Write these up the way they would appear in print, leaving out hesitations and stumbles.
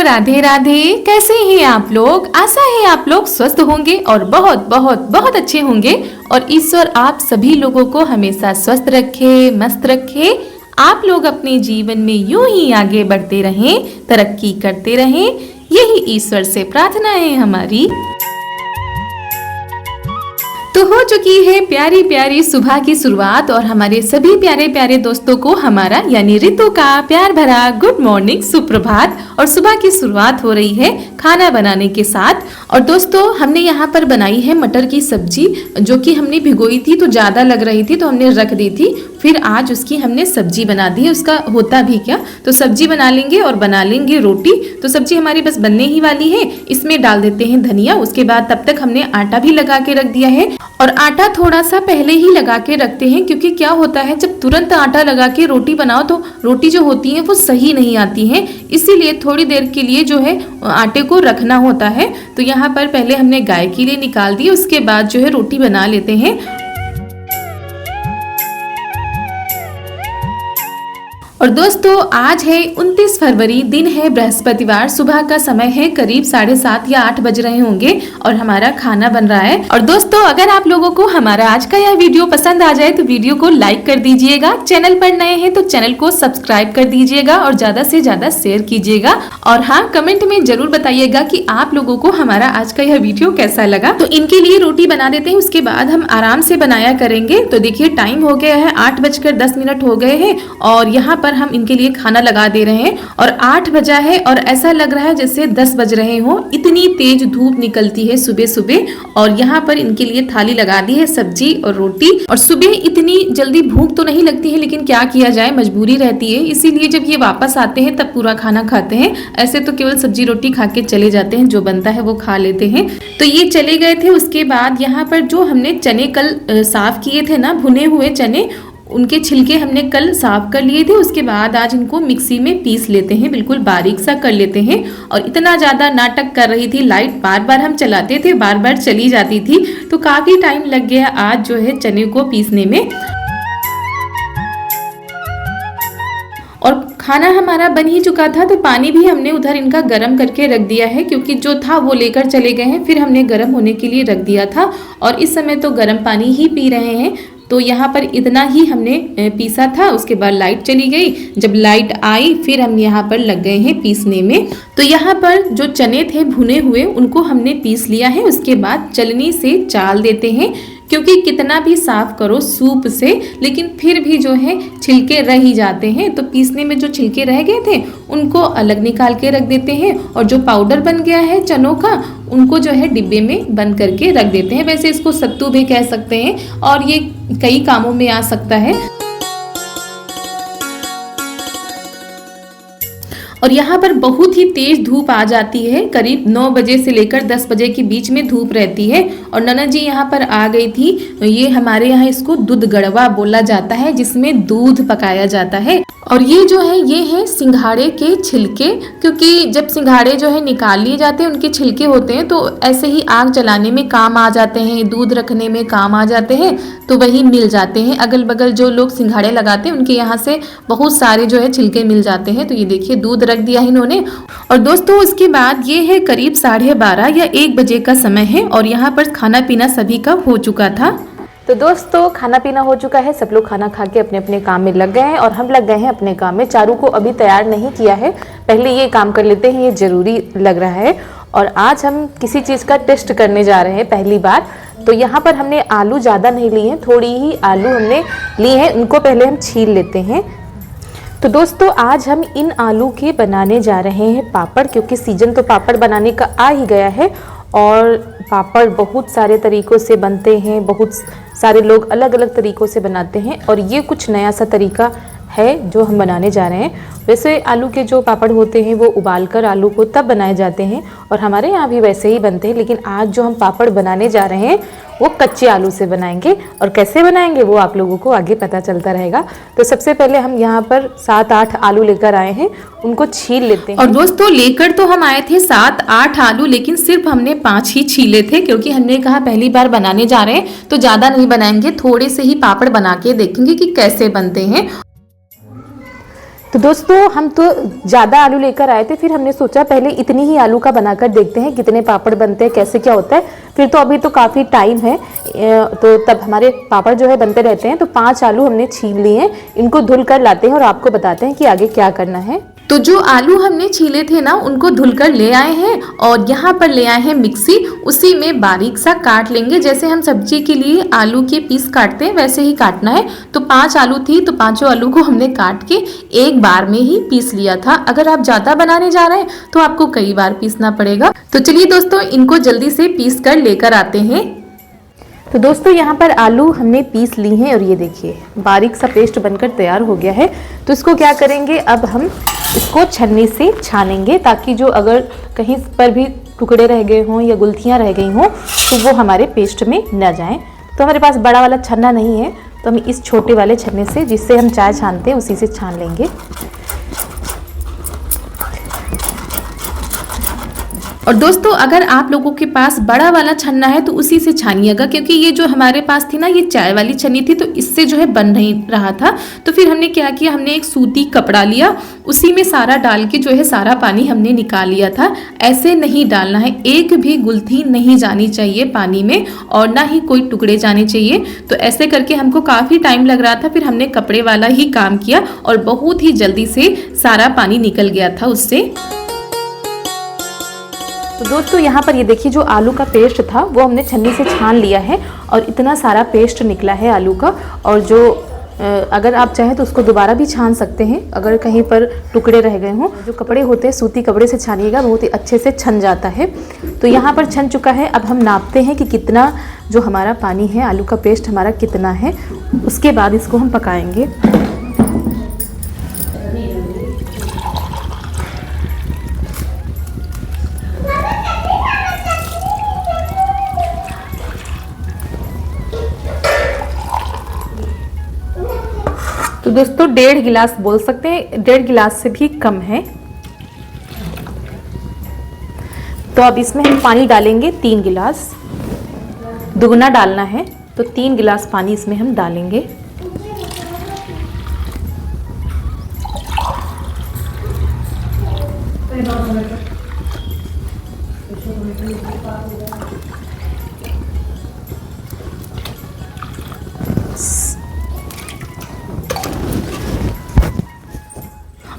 राधे राधे। कैसे हैं आप लोग? आशा है आप लोग स्वस्थ होंगे और बहुत बहुत बहुत अच्छे होंगे और ईश्वर आप सभी लोगों को हमेशा स्वस्थ रखे, मस्त रखे। आप लोग अपने जीवन में यूं ही आगे बढ़ते रहें, तरक्की करते रहें, यही ईश्वर से प्रार्थना है हमारी। तो हो चुकी है प्यारी प्यारी सुबह की शुरुआत और हमारे सभी प्यारे प्यारे दोस्तों को हमारा यानी रितु का प्यार भरा गुड मॉर्निंग, सुप्रभात। और सुबह की शुरुआत हो रही है खाना बनाने के साथ। और दोस्तों हमने यहाँ पर बनाई है मटर की सब्जी, जो कि हमने भिगोई थी तो ज़्यादा लग रही थी तो हमने रख दी थी। फिर आज उसकी हमने सब्जी बना दी है। उसका होता भी क्या, तो सब्जी बना लेंगे और बना लेंगे रोटी। तो सब्जी हमारी बस बनने ही वाली है। इसमें डाल देते हैं धनिया। उसके बाद तब तक हमने आटा भी लगा के रख दिया है और आटा थोड़ा सा पहले ही लगा के रखते हैं, क्योंकि क्या होता है जब तुरंत आटा लगा के रोटी बनाओ तो रोटी जो होती है वो सही नहीं आती है। इसीलिए थोड़ी देर के लिए जो है आटे को रखना होता है। तो यहाँ पर पहले हमने गाय के लिए निकाल दी, उसके बाद जो है रोटी बना लेते हैं। और दोस्तों आज है 29 फरवरी, दिन है बृहस्पतिवार। सुबह का समय है करीब 7:30 या 8 बज रहे होंगे और हमारा खाना बन रहा है। और दोस्तों अगर आप लोगों को हमारा आज का यह वीडियो पसंद आ जाए तो वीडियो को लाइक कर दीजिएगा। चैनल पर नए हैं तो चैनल को सब्सक्राइब कर दीजिएगा और ज्यादा से ज्यादा शेयर कीजिएगा। और हाँ, कमेंट में जरूर बताइएगा कि आप लोगों को हमारा आज का यह वीडियो कैसा लगा। तो इनके लिए रोटी बना देते हैं, उसके बाद हम आराम से बनाया करेंगे। तो देखिए टाइम हो गया है 8:10 हो गए हैं और यहाँ पर हम इनके लिए खाना लगा दे रहे हैं। और 8 बजा है और ऐसा लग रहा है जैसे 10 बज रहे हो, इतनी तेज धूप निकलती है सुबह सुबह। और यहाँ पर इनके लिए थाली लगा दी है, सब्जी और रोटी। और सुबह इतनी जल्दी भूख तो नहीं लगती है, लेकिन क्या किया जाए, मजबूरी रहती है। इसीलिए जब ये वापस आते हैं तब पूरा खाना खाते हैं। ऐसे तो केवल सब्जी रोटी खा के चले जाते हैं, जो बनता है वो खा लेते हैं। तो ये चले गए थे। उसके बाद यहाँ पर जो हमने चने कल साफ किए थे ना, भुने हुए चने, उनके छिलके हमने कल साफ कर लिए थे। उसके बाद आज इनको मिक्सी में पीस लेते हैं, बिल्कुल बारीक सा कर लेते हैं। और इतना ज़्यादा नाटक कर रही थी लाइट, बार बार हम चलाते थे, बार बार चली जाती थी, तो काफ़ी टाइम लग गया आज जो है चने को पीसने में। और खाना हमारा बन ही चुका था तो पानी भी हमने उधर इनका गर्म करके रख दिया है, क्योंकि जो था वो लेकर चले गए हैं। फिर हमने गर्म होने के लिए रख दिया था और इस समय तो गर्म पानी ही पी रहे हैं। तो यहाँ पर इतना ही हमने पीसा था। उसके बाद लाइट चली गई। जब लाइट आई फिर हम यहाँ पर लग गए हैं पीसने में। तो यहाँ पर जो चने थे भुने हुए उनको हमने पीस लिया है। उसके बाद चलनी से चाल देते हैं, क्योंकि कितना भी साफ करो सूप से लेकिन फिर भी जो है छिलके रह ही जाते हैं। तो पीसने में जो छिलके रह गए थे उनको अलग निकाल के रख देते हैं और जो पाउडर बन गया है चनों का उनको जो है डिब्बे में बंद करके रख देते हैं। वैसे इसको सत्तू भी कह सकते हैं और ये कई कामों में आ सकता है। और यहाँ पर बहुत ही तेज धूप आ जाती है, करीब 9 बजे से लेकर 10 बजे के बीच में धूप रहती है। और ननद जी यहाँ पर आ गई थी। ये हमारे यहाँ इसको दूध गड़वा बोला जाता है, जिसमें दूध पकाया जाता है। और ये जो है ये है सिंघाड़े के छिलके, क्योंकि जब सिंघाड़े जो है निकाल लिए जाते हैं उनके छिलके होते हैं तो ऐसे ही आग जलाने में काम आ जाते हैं, दूध रखने में काम आ जाते हैं, तो वही मिल जाते हैं। अगल बगल जो लोग सिंघाड़े लगाते हैं उनके यहाँ से बहुत सारे जो है छिलके मिल जाते हैं। तो ये देखिए दूध रख दिया इन्होंने। और दोस्तों उसके बाद ये है करीब 12:30 या 1 बजे का समय है और यहाँ पर खाना पीना सभी का हो चुका था। तो दोस्तों खाना पीना हो चुका है, सब लोग खाना खा के अपने अपने काम में लग गए हैं और हम लग गए हैं अपने काम में। चारू को अभी तैयार नहीं किया है, पहले ये काम कर लेते हैं, ये ज़रूरी लग रहा है। और आज हम किसी चीज़ का टेस्ट करने जा रहे हैं पहली बार। तो यहाँ पर हमने आलू ज़्यादा नहीं लिए हैं, थोड़ी ही आलू हमने लिए हैं, उनको पहले हम छील लेते हैं। तो दोस्तों आज हम इन आलू के बनाने जा रहे हैं पापड़, क्योंकि सीजन तो पापड़ बनाने का आ ही गया है। और पापड़ बहुत सारे तरीक़ों से बनते हैं, बहुत सारे लोग अलग अलग तरीक़ों से बनाते हैं और ये कुछ नया सा तरीका है जो हम बनाने जा रहे हैं। वैसे आलू के जो पापड़ होते हैं वो उबालकर आलू को तब बनाए जाते हैं और हमारे यहाँ भी वैसे ही बनते हैं, लेकिन आज जो हम पापड़ बनाने जा रहे हैं वो कच्चे आलू से बनाएंगे। और कैसे बनाएंगे वो आप लोगों को आगे पता चलता रहेगा। तो सबसे पहले हम यहाँ पर 7-8 आलू लेकर आए हैं, उनको छील लेते हैं। और दोस्तों लेकर तो हम आए थे 7-8 आलू, लेकिन सिर्फ हमने 5 ही छीले थे, क्योंकि हमने कहा पहली बार बनाने जा रहे हैं तो ज़्यादा नहीं बनाएंगे, थोड़े से ही पापड़ बना के देखेंगे कि कैसे बनते हैं। तो दोस्तों हम तो ज़्यादा आलू लेकर आए थे, फिर हमने सोचा पहले इतनी ही आलू का बनाकर देखते हैं कितने पापड़ बनते हैं, कैसे क्या होता है। फिर तो अभी तो काफ़ी टाइम है, तो तब हमारे पापड़ जो है बनते रहते हैं। तो 5 आलू हमने छील लिए हैं, इनको धुल कर लाते हैं और आपको बताते हैं कि आगे क्या करना है। तो जो आलू हमने छीले थे ना, उनको धुलकर ले आए हैं और यहाँ पर ले आए हैं मिक्सी। उसी में बारीक सा काट लेंगे, जैसे हम सब्जी के लिए आलू के पीस काटते हैं वैसे ही काटना है। तो 5 आलू थी, तो 5 आलू को हमने काट के एक बार में ही पीस लिया था। अगर आप ज्यादा बनाने जा रहे हैं तो आपको कई बार पीसना पड़ेगा। तो चलिए दोस्तों, इनको जल्दी से पीस कर लेकर आते हैं। तो दोस्तों यहाँ पर आलू हमने पीस ली हैं और ये देखिए बारीक सा पेस्ट बनकर तैयार हो गया है। तो इसको क्या करेंगे, अब हम इसको छन्नी से छानेंगे, ताकि जो अगर कहीं पर भी टुकड़े रह गए हों या गुलथियाँ रह गई हों तो वो हमारे पेस्ट में न जाएं। तो हमारे पास बड़ा वाला छन्ना नहीं है, तो हम इस छोटे वाले छन्ने से, जिससे हम चाय छानते हैं, उसी से छान लेंगे। और दोस्तों, अगर आप लोगों के पास बड़ा वाला छन्ना है तो उसी से छानिएगा, क्योंकि ये जो हमारे पास थी ना, ये चाय वाली छन्नी थी, तो इससे जो है बन नहीं रहा था। तो फिर हमने क्या किया, हमने एक सूती कपड़ा लिया, उसी में सारा डाल के जो है सारा पानी हमने निकाल लिया था। ऐसे नहीं डालना है, एक भी गुलथी नहीं जानी चाहिए पानी में, और ना ही कोई टुकड़े जाने चाहिए। तो ऐसे करके हमको काफ़ी टाइम लग रहा था, फिर हमने कपड़े वाला ही काम किया और बहुत ही जल्दी से सारा पानी निकल गया था उससे। तो दोस्तों यहाँ पर ये देखिए जो आलू का पेस्ट था वो हमने छन्नी से छान लिया है और इतना सारा पेस्ट निकला है आलू का। और जो अगर आप चाहें तो उसको दोबारा भी छान सकते हैं, अगर कहीं पर टुकड़े रह गए हों। जो कपड़े होते हैं सूती कपड़े से छानिएगा, बहुत ही अच्छे से छन जाता है। तो यहाँ पर छन चुका है। अब हम नापते हैं कि कितना जो हमारा पानी है, आलू का पेस्ट हमारा कितना है, उसके बाद इसको हम पकाएंगे। तो दोस्तों 1.5 गिलास बोल सकते हैं, 1.5 गिलास से भी कम है। तो अब इसमें हम पानी डालेंगे 3 गिलास, दुगना डालना है, तो 3 गिलास पानी इसमें हम डालेंगे।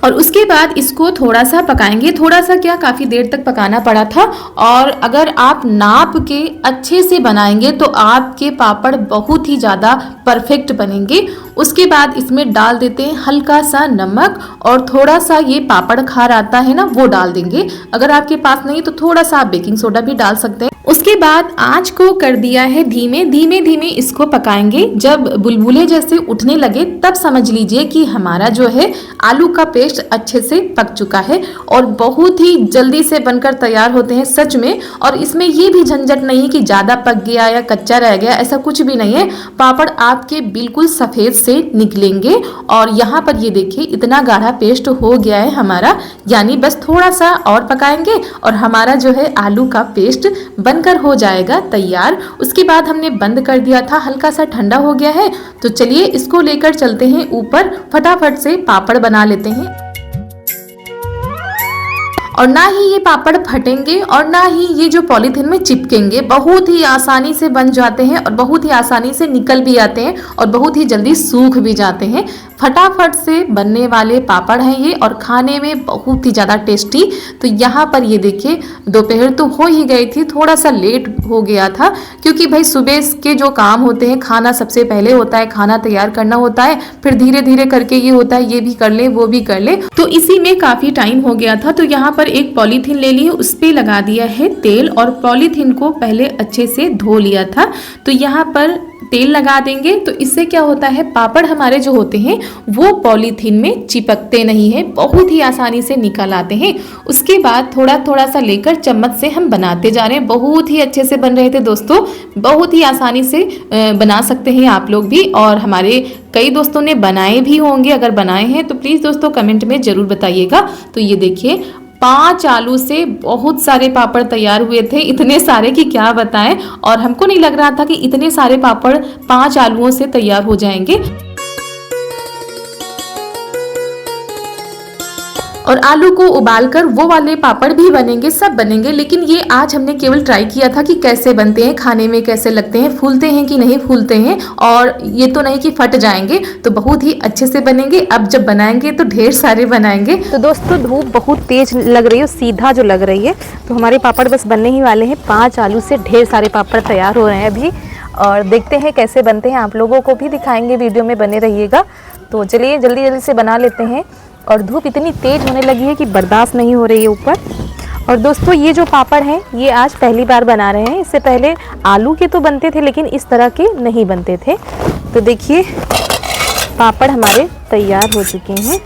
और उसके बाद इसको थोड़ा सा पकाएंगे। थोड़ा सा क्या, काफ़ी देर तक पकाना पड़ा था। और अगर आप नाप के अच्छे से बनाएंगे तो आपके पापड़ बहुत ही ज़्यादा परफेक्ट बनेंगे। उसके बाद इसमें डाल देते हैं हल्का सा नमक, और थोड़ा सा ये पापड़ खार आता है ना, वो डाल देंगे। अगर आपके पास नहीं तो थोड़ा सा आप बेकिंग सोडा भी डाल सकते हैं। उसके बाद आंच को कर दिया है धीमे धीमे धीमे इसको पकाएंगे। जब बुलबुले जैसे उठने लगे तब समझ लीजिए कि हमारा जो है आलू का पेस्ट अच्छे से पक चुका है, और बहुत ही जल्दी से बनकर तैयार होते हैं सच में। और इसमें ये भी झंझट नहीं कि ज़्यादा पक गया या कच्चा रह गया, ऐसा कुछ भी नहीं है। पापड़ आपके बिल्कुल सफ़ेद से निकलेंगे। और यहाँ पर ये देखिए इतना गाढ़ा पेस्ट हो गया है हमारा, यानी बस थोड़ा सा और पकाएंगे और हमारा जो है आलू का पेस्ट बनकर हो जाएगा तैयार। उसके बाद हमने बंद कर दिया था, हल्का सा ठंडा हो गया है। तो चलिए इसको लेकर चलते हैं ऊपर, फटाफट से पापड़ बना लेते हैं। और ना ही ये पापड़ फटेंगे और ना ही ये जो पॉलीथीन में चिपकेंगे, बहुत ही आसानी से बन जाते हैं और बहुत ही आसानी से निकल भी आते हैं और बहुत ही जल्दी सूख भी जाते हैं। फटाफट से बनने वाले पापड़ हैं ये, और खाने में बहुत ही ज़्यादा टेस्टी। तो यहाँ पर ये देखिए दोपहर तो हो ही गई थी, थोड़ा सा लेट हो गया था, क्योंकि भाई सुबह के जो काम होते हैं, खाना सबसे पहले होता है, खाना तैयार करना होता है, फिर धीरे धीरे करके ये होता है ये भी कर ले वो भी कर ले, तो इसी में काफ़ी टाइम हो गया था। तो यहाँ पर एक पॉलीथीन ले ली, उस पर लगा दिया है तेल, और पॉलीथीन को पहले अच्छे से धो लिया था। तो यहाँ पर तेल लगा देंगे, तो इससे क्या होता है, पापड़ हमारे जो होते हैं वो पॉलीथीन में चिपकते नहीं है, बहुत ही आसानी से निकल आते हैं। उसके बाद थोड़ा थोड़ा सा लेकर चम्मच से हम बनाते जा रहे हैं। बहुत ही अच्छे से बन रहे थे दोस्तों, बहुत ही आसानी से बना सकते हैं आप लोग भी, और हमारे कई दोस्तों ने बनाए भी होंगे। अगर बनाए हैं तो प्लीज़ दोस्तों कमेंट में ज़रूर बताइएगा। तो ये देखिए 5 आलू से बहुत सारे पापड़ तैयार हुए थे, इतने सारे कि क्या बताएं। और हमको नहीं लग रहा था कि इतने सारे पापड़ 5 आलूओं से तैयार हो जाएंगे। और आलू को उबालकर वो वाले पापड़ भी बनेंगे, सब बनेंगे। लेकिन ये आज हमने केवल ट्राई किया था कि कैसे बनते हैं, खाने में कैसे लगते हैं, फूलते हैं कि नहीं फूलते हैं, और ये तो नहीं कि फट जाएंगे, तो बहुत ही अच्छे से बनेंगे। अब जब बनाएंगे तो ढेर सारे बनाएंगे। तो दोस्तों धूप बहुत तेज लग रही है, सीधा जो लग रही है, तो हमारे पापड़ बस बनने ही वाले हैं। 5 आलू से ढेर सारे पापड़ तैयार हो रहे हैं अभी, और देखते हैं कैसे बनते हैं, आप लोगों को भी दिखाएंगे, वीडियो में बने रहिएगा। तो चलिए जल्दी जल्दी से बना लेते हैं। और धूप इतनी तेज होने लगी है कि बर्दाश्त नहीं हो रही है ऊपर। और दोस्तों ये जो पापड़ हैं ये आज पहली बार बना रहे हैं, इससे पहले आलू के तो बनते थे लेकिन इस तरह के नहीं बनते थे। तो देखिए पापड़ हमारे तैयार हो चुके हैं।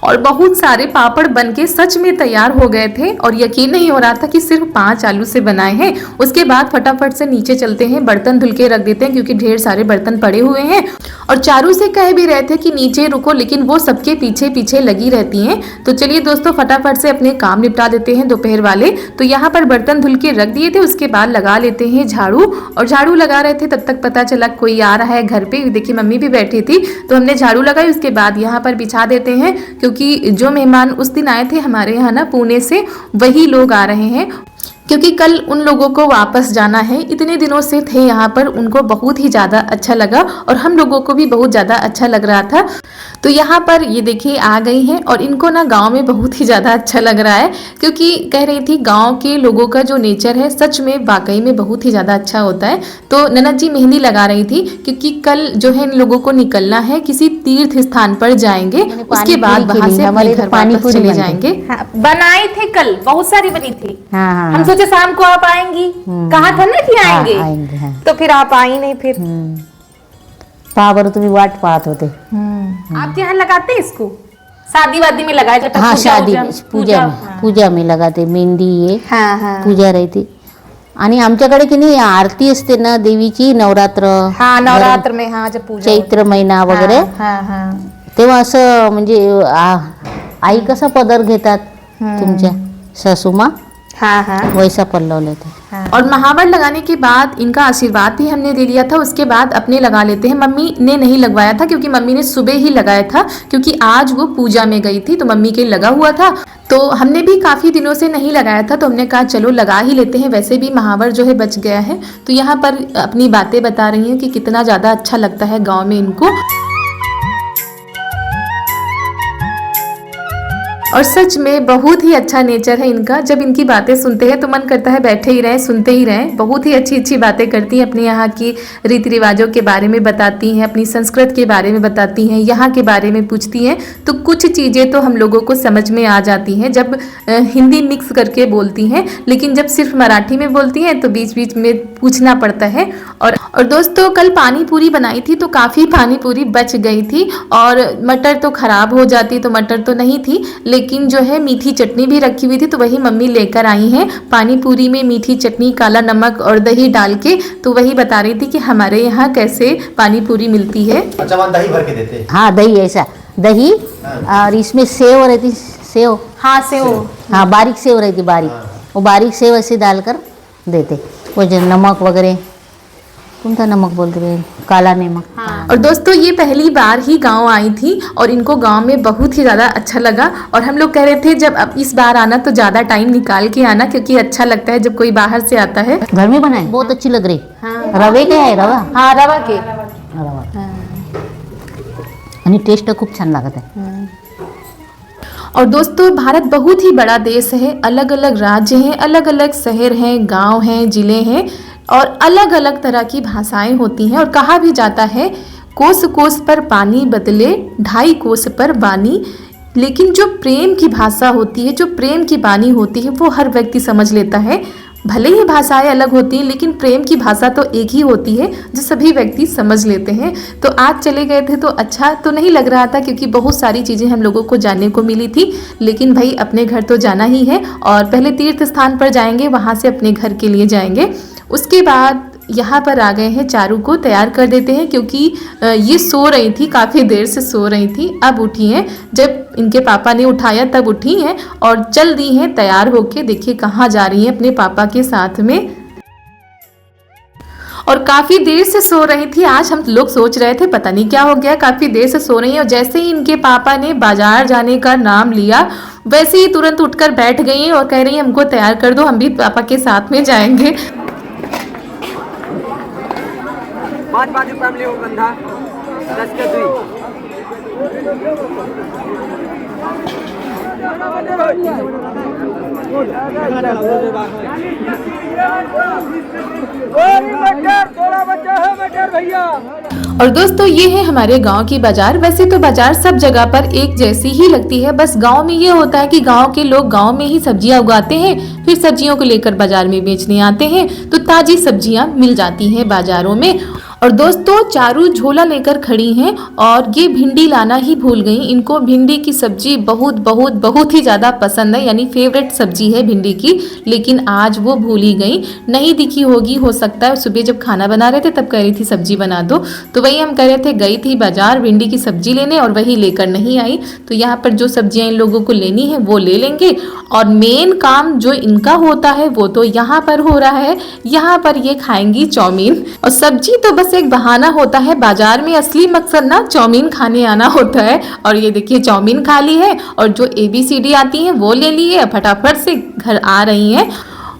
और बहुत सारे पापड़ बनके सच में तैयार हो गए थे, और यकीन नहीं हो रहा था कि सिर्फ 5 आलू से बनाए हैं। उसके बाद फटाफट से नीचे चलते हैं, बर्तन धुल के रख देते हैं क्योंकि ढेर सारे बर्तन पड़े हुए हैं। और चारू से कह भी रहे थे कि नीचे रुको, लेकिन वो सबके पीछे पीछे लगी रहती हैं। तो चलिए दोस्तों फटाफट से अपने काम निपटा देते हैं दोपहर वाले। तो यहाँ पर बर्तन धुल के रख दिए थे, उसके बाद लगा लेते हैं झाड़ू। और झाड़ू लगा रहे थे तब तक पता चला कोई आ रहा है घर पे। देखिए मम्मी भी बैठी थी, तो हमने झाड़ू लगाई, उसके बाद यहाँ पर बिछा देते हैं क्योंकि जो मेहमान उस दिन आए थे हमारे यहाँ ना पुणे से, वही लोग आ रहे हैं। क्योंकि कल उन लोगों को वापस जाना है, इतने दिनों से थे यहाँ पर, उनको बहुत ही ज़्यादा अच्छा लगा और हम लोगों को भी बहुत ज़्यादा अच्छा लग रहा था। तो यहाँ पर ये देखिए आ गई हैं, और इनको ना गांव में बहुत ही ज़्यादा अच्छा लग रहा है, क्योंकि कह रही थी गांव के लोगों का जो नेचर है सच में वाकई में बहुत ही ज़्यादा अच्छा होता है। तो ननद जी मेहंदी लगा रही थी क्योंकि कल जो है इन लोगों को निकलना है, किसी तीर्थ स्थान पर जाएंगे, उसके बाद वहाँ से अपने घर वापस चले जाएंगे। बनाई थी कल, बहुत सारी बनी थी। हम सोचे शाम को आप आएंगी, कहा था ना कि आएंगे, आएंगे। तो फिर आप आई नहीं। फिर पावर तुम्ही वाट पाहत होते। आपके यहाँ लगाते हैं इसको, शादी वादी में लगाया जाता है? हाँ शादी पूजा में लगाते, मेहंदी ये पूजा रहती। आणि आमच्याकडे की नाही आरती असते ना देवीची, नवरात्र, हाँ नवरात्र में, हाँ जब पूजा चैत्र महिना वगैरे, तेव्हा असं म्हणजे आई कसा पदर घेतात तुमच्या सासूमा, वैसा पल्लव लेते। और महावर लगाने के बाद इनका आशीर्वाद भी हमने दे लिया था, उसके बाद अपने लगा लेते हैं। मम्मी ने नहीं लगवाया था क्योंकि मम्मी ने सुबह ही लगाया था, क्योंकि आज वो पूजा में गई थी तो मम्मी के लगा हुआ था। तो हमने भी काफ़ी दिनों से नहीं लगाया था, तो हमने कहा चलो लगा ही लेते हैं, वैसे भी महावर जो है बच गया है। तो यहाँ पर अपनी बातें बता रही हैं कि कितना ज़्यादा अच्छा लगता है गाँव में इनको। और सच में बहुत ही अच्छा नेचर है इनका। जब इनकी बातें सुनते हैं तो मन करता है बैठे ही रहें, सुनते ही रहें। बहुत ही अच्छी अच्छी बातें करती हैं, अपने यहाँ की रीति रिवाजों के बारे में बताती हैं, अपनी संस्कृत के बारे में बताती हैं, यहाँ के बारे में पूछती हैं। तो कुछ चीज़ें तो हम लोगों को समझ में आ जाती हैं जब हिंदी मिक्स करके बोलती हैं, लेकिन जब सिर्फ मराठी में बोलती हैं तो बीच बीच में पूछना पड़ता है। और दोस्तों कल पानी पूरी बनाई थी तो काफ़ी पानी पूरी बच गई थी, और मटर तो ख़राब हो जाती तो मटर तो नहीं थी, लेकिन जो है मीठी चटनी भी रखी हुई थी, तो वही मम्मी लेकर आई हैं। पानी पूरी में मीठी चटनी, काला नमक और दही डाल के, तो वही बता रही थी कि हमारे यहाँ कैसे पानी पूरी मिलती है। अच्छा वहाँ दही भर के देते हैं? हाँ दही, ऐसा दही, और इसमें सेव रहती, सेव, हाँ सेव, हाँ बारीक सेव रहती, बारीक, वो बारीक सेव ऐसे डालकर देते। वो जो नमक वगैरह, कौन सा नमक बोलते हैं, काला नमक। और दोस्तों ये पहली बार ही गांव आई थी और इनको गांव में बहुत ही ज़्यादा अच्छा लगा, और हम लोग कह रहे थे जब अब इस बार आना तो ज़्यादा टाइम निकाल के आना, क्योंकि अच्छा लगता है जब कोई बाहर से आता है। घर में बनाए, बहुत अच्छी लग रही। रवे के आहे, रवा, हाँ रवा के, रवा, आणि टेस्ट खूप छान लागत आहे। और दोस्तों भारत बहुत ही बड़ा देश है, अलग अलग राज्य हैं, अलग अलग शहर हैं, गांव हैं, जिले हैं, और अलग अलग तरह की भाषाएं होती हैं। और कहा भी जाता है कोस कोस पर पानी बदले 2.5 कोस पर वाणी, लेकिन जो प्रेम की भाषा होती है, जो प्रेम की वाणी होती है, वो हर व्यक्ति समझ लेता है। भले ही भाषाएं अलग होती हैं, लेकिन प्रेम की भाषा तो एक ही होती है जो सभी व्यक्ति समझ लेते हैं। तो आज चले गए थे तो अच्छा तो नहीं लग रहा था, क्योंकि बहुत सारी चीज़ें हम लोगों को जानने को मिली थी, लेकिन भाई अपने घर तो जाना ही है, और पहले तीर्थ स्थान पर जाएंगे, वहाँ से अपने घर के लिए जाएंगे। उसके बाद यहाँ पर आ गए हैं, चारू को तैयार कर देते हैं, क्योंकि ये सो रही थी, काफ़ी देर से सो रही थी, अब उठी हैं। जब इनके पापा ने उठाया तब उठी हैं और चल दी हैं तैयार होके। देखिए कहाँ जा रही हैं, अपने पापा के साथ में। और काफी देर से सो रही थी। आज हम लोग सोच रहे थे पता नहीं क्या हो गया, काफी देर से सो रही है। और जैसे ही इनके पापा ने बाजार जाने का नाम लिया वैसे ही तुरंत उठकर बैठ गई और कह रही है हमको तैयार कर दो, हम भी पापा के साथ में जाएंगे। और दोस्तों ये है हमारे गांव की बाजार। वैसे तो बाजार सब जगह पर एक जैसी ही लगती है, बस गांव में ये होता है कि गांव के लोग गांव में ही सब्जियां उगाते हैं, फिर सब्जियों को लेकर बाजार में बेचने आते हैं, तो ताजी सब्जियां मिल जाती हैं बाजारों में। और दोस्तों चारू झोला लेकर खड़ी हैं और ये भिंडी लाना ही भूल गई। इनको भिंडी की सब्जी बहुत बहुत बहुत ही ज़्यादा पसंद है, यानी फेवरेट सब्जी है भिंडी की, लेकिन आज वो भूल ही गई, नहीं दिखी होगी, हो सकता है सुबह जब खाना बना रहे थे तब कह रही थी सब्जी बना दो, तो वही हम कह रहे थे गई थी बाजार भिंडी की सब्जी लेने और वही लेकर नहीं आई। तो यहाँ पर जो सब्जियाँ इन लोगों को लेनी है वो ले लेंगे और मेन काम जो इनका होता है वो तो यहाँ पर हो रहा है। यहाँ पर ये खाएंगी चाउमीन, और सब्जी तो बस एक बहाना होता है, बाजार में असली मकसद ना चाउमीन खाने आना होता है। और ये देखिए चाउमीन खा ली है और जो ABCD आती है वो ले ली है, फटाफट से घर आ रही हैं।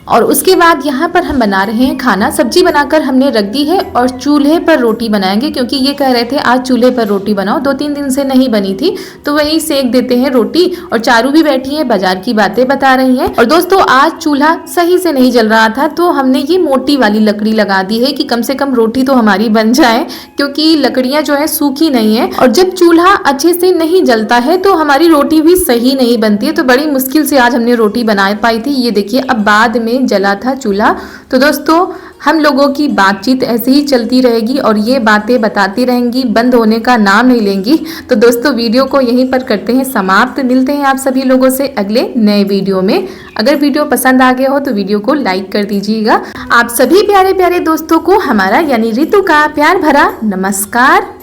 और उसके बाद यहाँ पर हम बना रहे हैं खाना। सब्जी बनाकर हमने रख दी है और चूल्हे पर रोटी बनाएंगे, क्योंकि ये कह रहे थे आज चूल्हे पर रोटी बनाओ, 2-3 दिन से नहीं बनी थी, तो वही सेक देते हैं रोटी। और चारू भी बैठी है बाजार की बातें बता रही है। और दोस्तों आज चूल्हा सही से नहीं जल रहा था, तो हमने ये मोटी वाली लकड़ी लगा दी है कि कम से कम रोटी तो हमारी बन जाए, क्योंकि लकड़ियां जो है सूखी नहीं है। और जब चूल्हा अच्छे से नहीं जलता है तो हमारी रोटी भी सही नहीं बनती है। तो बड़ी मुश्किल से आज हमने रोटी बना पाई थी। ये देखिए अब बाद में जला था चूल्हा। तो दोस्तों हम लोगों की बातचीत ऐसे ही चलती रहेगी और ये बातें बताती रहेंगी, बंद होने का नाम नहीं लेंगी। तो दोस्तों वीडियो को यहीं पर करते हैं समाप्त। मिलते हैं आप सभी लोगों से अगले नए वीडियो में। अगर वीडियो पसंद आ गया हो तो वीडियो को लाइक कर दीजिएगा। आप सभी प्यारे प्यारे दोस्तों को हमारा यानी रितु का प्यार भरा नमस्कार।